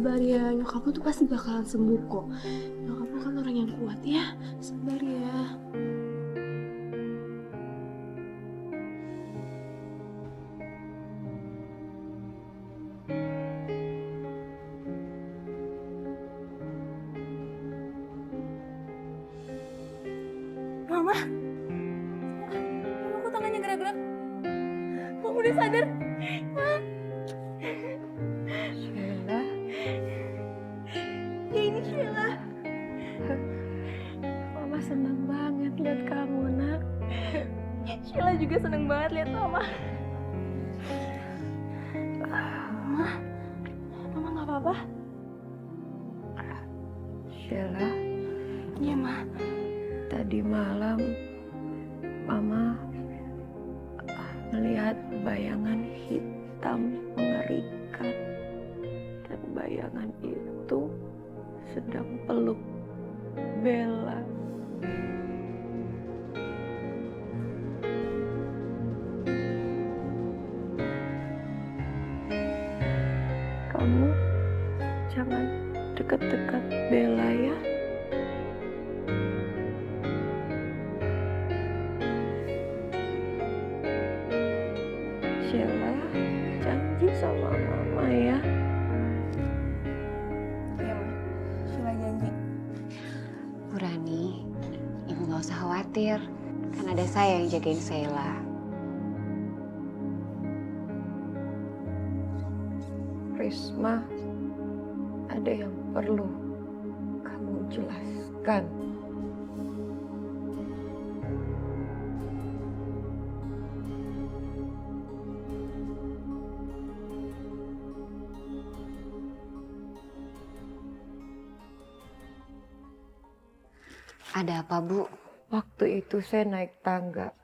sabar ya, nyokap lu tuh pasti bakalan sembuh kok. Nyokap lu kan orang yang kuat ya, sabar ya. Mama, kok tangannya gerak-gerak? Mama udah sadar? Sheila, Ya ini Sheila. Mama senang banget lihat kamu, nak. Sheila juga seneng banget lihat Mama. Mama nggak apa-apa? Sheila, Iya, Ma. tadi malam Mama melihat bayangan hitam mengerikan. Dan bayangan itu sedang peluk Bella. Kamu jangan dekat-dekat Bella ya. Sheila, janji sama Mama ya. Iya, Ma. Sheila janji. Bu Rani, Ibu nggak usah khawatir. Kan ada saya yang jagain Sheila. Risma, ada yang perlu kamu jelaskan. Ada apa, Bu? Waktu itu saya naik tangga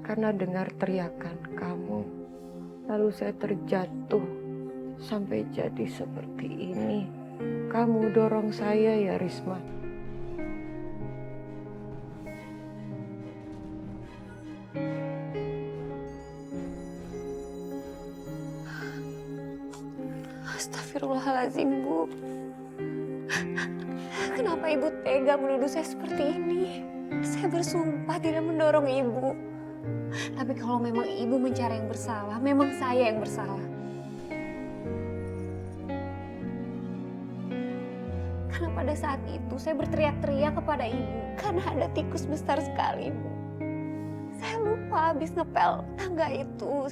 karena dengar teriakan kamu. Lalu saya terjatuh sampai jadi seperti ini. Kamu dorong saya ya, Risma. Astagfirullahaladzim, Bu. Kenapa Ibu tega menuduh saya seperti ini? Saya bersumpah tidak mendorong Ibu. Tapi kalau memang Ibu mencari yang bersalah, memang saya yang bersalah. Karena pada saat itu saya berteriak-teriak kepada Ibu. Karena ada tikus besar sekali, Bu. Saya lupa habis ngepel tangga itu.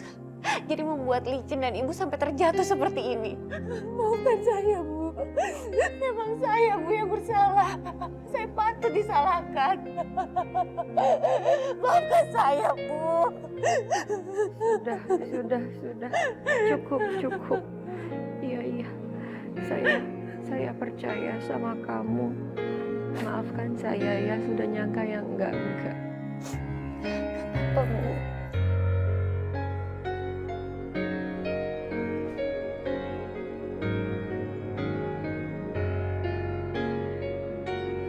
Jadi membuat licin dan Ibu sampai terjatuh seperti ini. Maafkan saya, Bu. Memang saya, Bu, yang bersalah. Saya patut disalahkan. Maafkan saya, Bu. Sudah. Cukup. Iya. Saya percaya sama kamu. Maafkan saya ya, sudah nyangka yang enggak. Apa, Bu?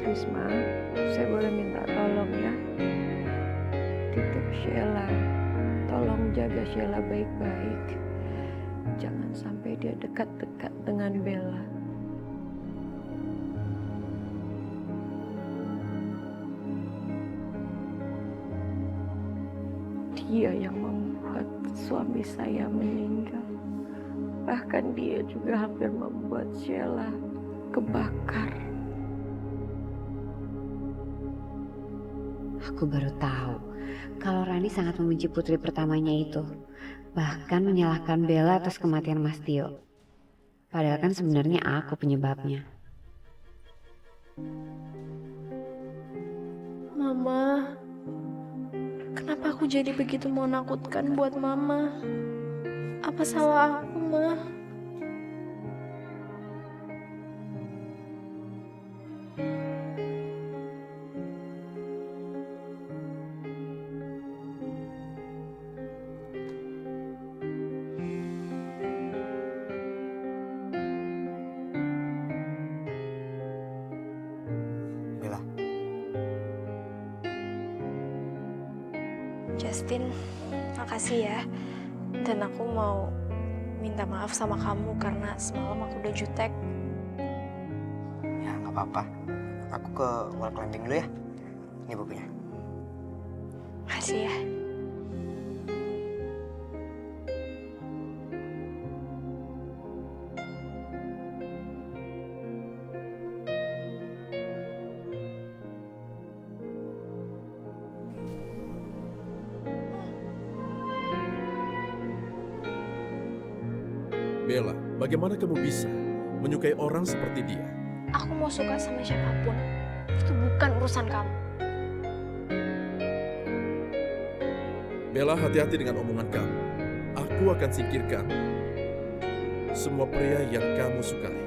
Risma, saya boleh minta tolong ya? Titip Sheila, tolong jaga Sheila baik-baik. Jangan sampai dia dekat-dekat dengan Bella. Dia yang membuat suami saya meninggal. Bahkan dia juga hampir membuat Sheila kebakar. Aku baru tahu kalau Rani sangat membenci putri pertamanya itu. Bahkan menyalahkan Bella atas kematian Mas Tio. Padahal kan sebenarnya aku penyebabnya. Mama, kenapa aku jadi begitu menakutkan buat Mama? Apa salah aku, Ma? Bella, Justin, makasih ya. Dan aku mau minta maaf sama kamu karena semalam aku udah jutek. Gak apa-apa. Aku ke wall climbing dulu ya. Ini bukunya. Makasih ya. Bella, bagaimana kamu bisa menyukai orang seperti dia? Aku mau suka sama siapapun. Itu bukan urusan kamu. Bella, hati-hati dengan omongan kamu. Aku akan singkirkan semua pria yang kamu sukai.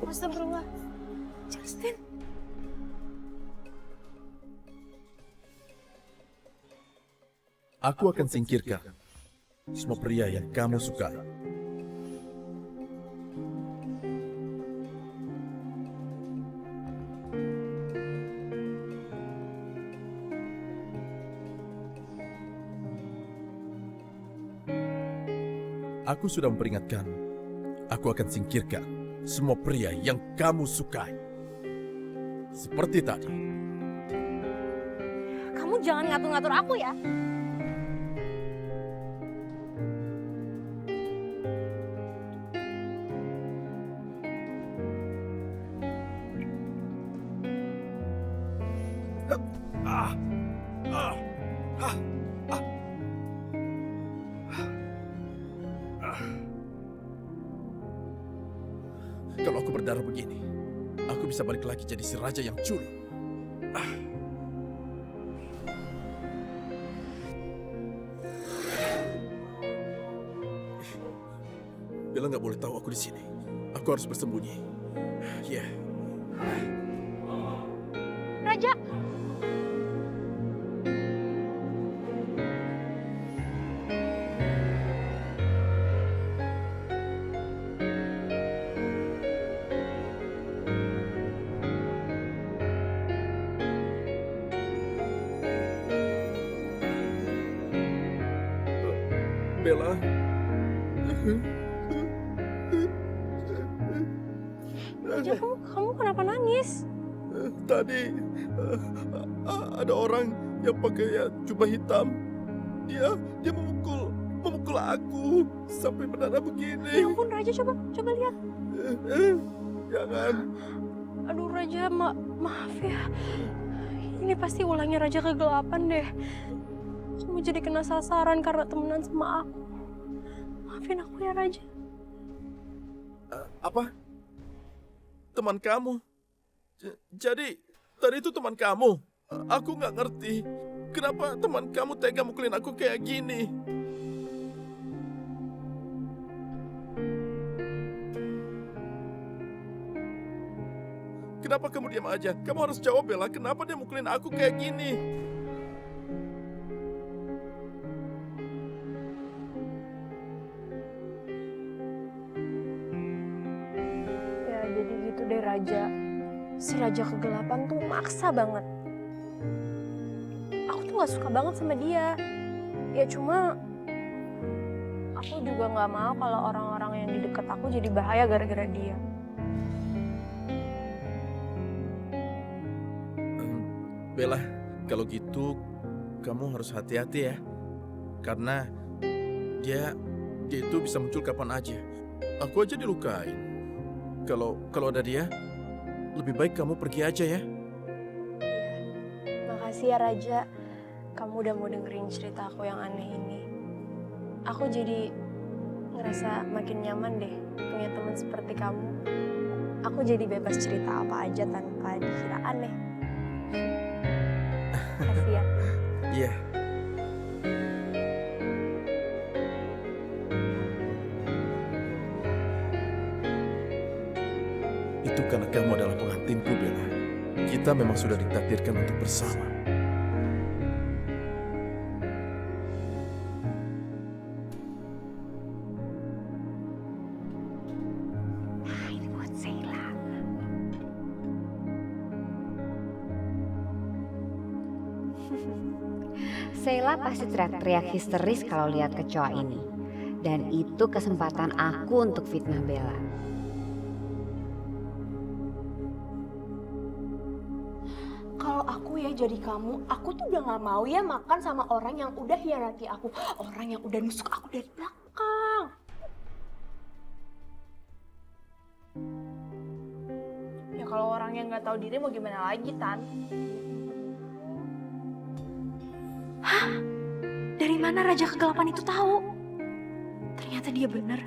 Astagfirullah. Justin. Aku akan singkirkan semua pria yang kamu sukai. Aku sudah memperingatkanmu. Aku akan singkirkan semua pria yang kamu sukai. Seperti tadi. Kamu jangan ngatur-ngatur aku ya. Ah, ah, ah, ah. Kalau aku berdarah begini, aku bisa balik lagi jadi si raja yang culun. Ah. Bella nggak boleh tahu aku di sini. Aku harus bersembunyi. Ya. Raja, Bella. Raja, kamu kenapa nangis? Tadi ada orang yang pakai jubah hitam. Dia memukul aku sampai berdarah Ya begini. ampun Raja, coba lihat. Jangan. Aduh Raja, maaf ya. Ini pasti ulangnya Raja kegelapan deh. Kamu jadi kena sasaran karena temenan sama aku. Maafin aku ya Raja. Apa? Teman kamu? Jadi tadi itu teman kamu? Aku nggak ngerti. Kenapa teman kamu tega mukulin aku kayak gini? Kenapa kamu diam aja? Kamu harus jawab, Bella. Kenapa dia mukulin aku kayak gini? Ya jadi gitu deh Raja. Si Raja kegelapan tuh maksa banget. Aku tuh gak suka banget sama dia. Ya cuma aku juga gak mau kalau orang-orang yang di dekat aku jadi bahaya gara-gara dia. Bella, kalau gitu kamu harus hati-hati ya. Karena dia itu bisa muncul kapan aja. Aku aja dilukain. Kalau ada dia, lebih baik kamu pergi aja ya. Makasih ya Raja. Kamu udah mau dengerin cerita aku yang aneh ini. Aku jadi ngerasa makin nyaman deh punya teman seperti kamu. Aku jadi bebas cerita apa aja tanpa dikira aneh. Makasih ya. Iya. Itu karena kamu adalah pengantinku, Bella. Kita memang sudah ditakdirkan untuk bersama. Nah, ini buat Sheila. Sheila pasti teriak-teriak histeris kalau lihat kecoa ini. Dan itu kesempatan aku untuk fitnah Bella. Kalau aku ya jadi kamu, aku tuh udah gak mau ya makan sama orang yang udah hianati aku. Orang yang udah nusuk aku dari belakang. Ya kalau orang yang gak tahu diri mau gimana lagi, Tan? Hah? Dari mana Raja Kegelapan itu tahu? Ternyata dia bener.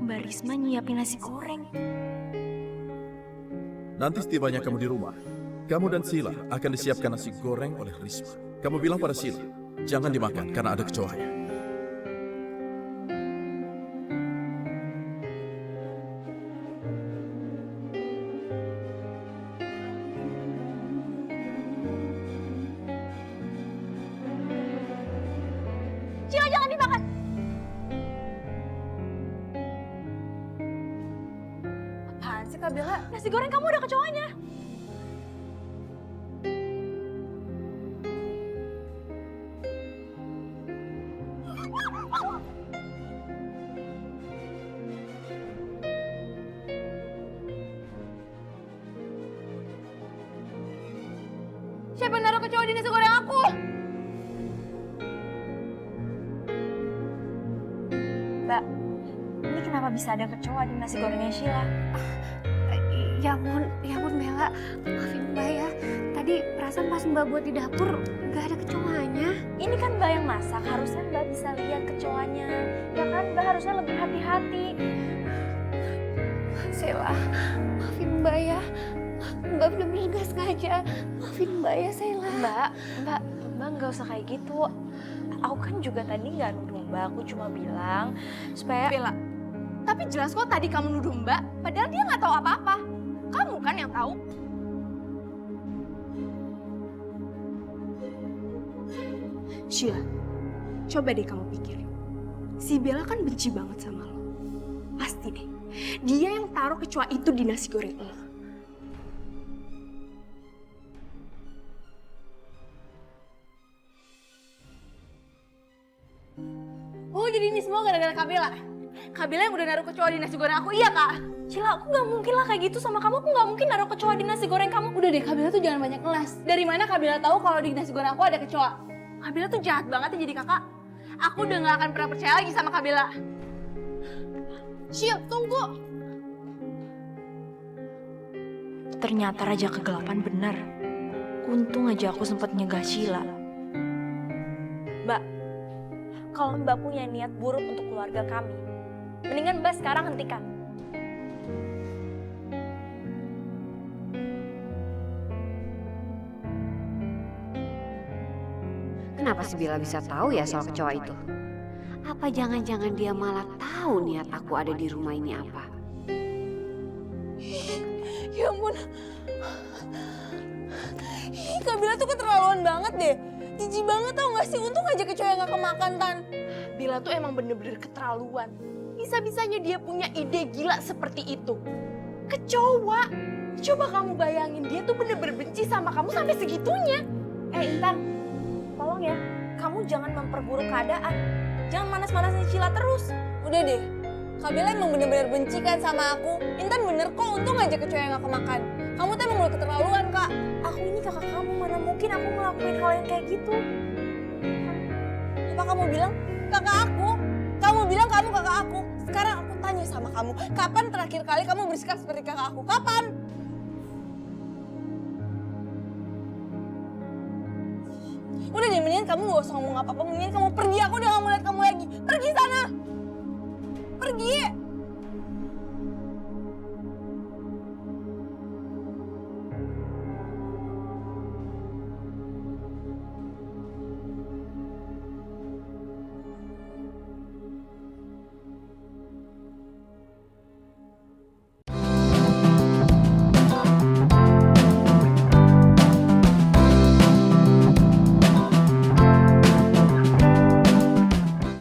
Mbak Risma nyiapin nasi goreng. Nanti setibanya kamu di rumah, kamu dan Sheila akan disiapkan nasi goreng oleh Risma. Kamu bilang pada Sheila, jangan dimakan karena ada kecoanya. Sheila jangan dimakan! Apaan sih Kak Bella? Nasi goreng kamu udah kecoanya. Siapa yang naruh kecoa di nasi goreng aku? Mbak, ini kenapa bisa ada kecoa di nasi gorengnya Sheila? Ya ampun Bella, maafin Mbak ya. Tadi perasaan pas Mbak buat di dapur gak ada kecoanya. Ini kan Mbak yang masak, harusnya Mbak bisa lihat kecoanya. Ya kan, Mbak harusnya lebih hati-hati. Sheila, maafin Mbak ya. Mbak bener-bener gak sengaja. Maafin Mbak ya Sheila. Mbak nggak usah kayak gitu. Aku kan juga tadi nggak nuduh Mbak, aku cuma bilang supaya... Bella, tapi jelas kok tadi kamu nuduh Mbak, padahal dia nggak tahu apa-apa. Kamu kan yang tahu. Sheila, coba deh kamu pikir. Si Bella kan benci banget sama lo. Pasti deh, dia yang taruh kecoa itu di nasi goreng lo. Oh, jadi ini semua gara-gara Kak Bella? Kak Bella yang udah naruh kecoa di nasi goreng aku, iya Kak? Cila, aku gak mungkin lah kayak gitu sama kamu. Aku gak mungkin naruh kecoa di nasi goreng kamu. Udah deh, Kak Bella tuh jangan banyak ngeles. Dari mana Kak Bella tahu kalau di nasi goreng aku ada kecoa? Kak Bella tuh jahat banget ya jadi kakak. Aku udah gak akan pernah percaya lagi sama Kak Bella. Syil, tunggu! Ternyata Raja Kegelapan benar. Untung aja aku sempat nyegah Sheila. Mbak, kalau Mbak punya niat buruk untuk keluarga kami, mendingan Mbak sekarang hentikan. Kenapa si Bella bisa tahu ya soal kecoa itu? Apa jangan-jangan dia malah tahu niat aku ada di rumah ini apa? Ya ampun. Kak Bella tuh keterlaluan banget deh. Jijik banget tau gak sih? Untung aja kecoa yang gak kemakan, Tan. Bella tuh emang bener-bener keterlaluan. Bisa-bisanya dia punya ide gila seperti itu. Kecoa. Coba kamu bayangin, dia tuh bener-bener benci sama kamu sampai segitunya. Intan, tolong ya. Kamu jangan memperburuk keadaan. Jangan manas-manasin Sheila terus. Udah deh. Kak Bella emang bener-bener benci kan sama aku. Intan bener kok, untung aja kecoa yang gak kemakan. Kamu tuh emang udah keterlaluan, Kak. Aku ini kakak kamu, mana mungkin aku ngelakuin hal yang kayak gitu. Apa kamu bilang kakak aku? Kamu bilang kamu kakak aku. Sekarang aku tanya sama kamu, kapan terakhir kali kamu bersikap seperti kakak aku? Kapan? Udah deh, mendingan kamu gak usah ngomong apa-apa. Mendingan kamu pergi, aku udah gak mau lihat kamu lagi. Pergi sana! Pergi!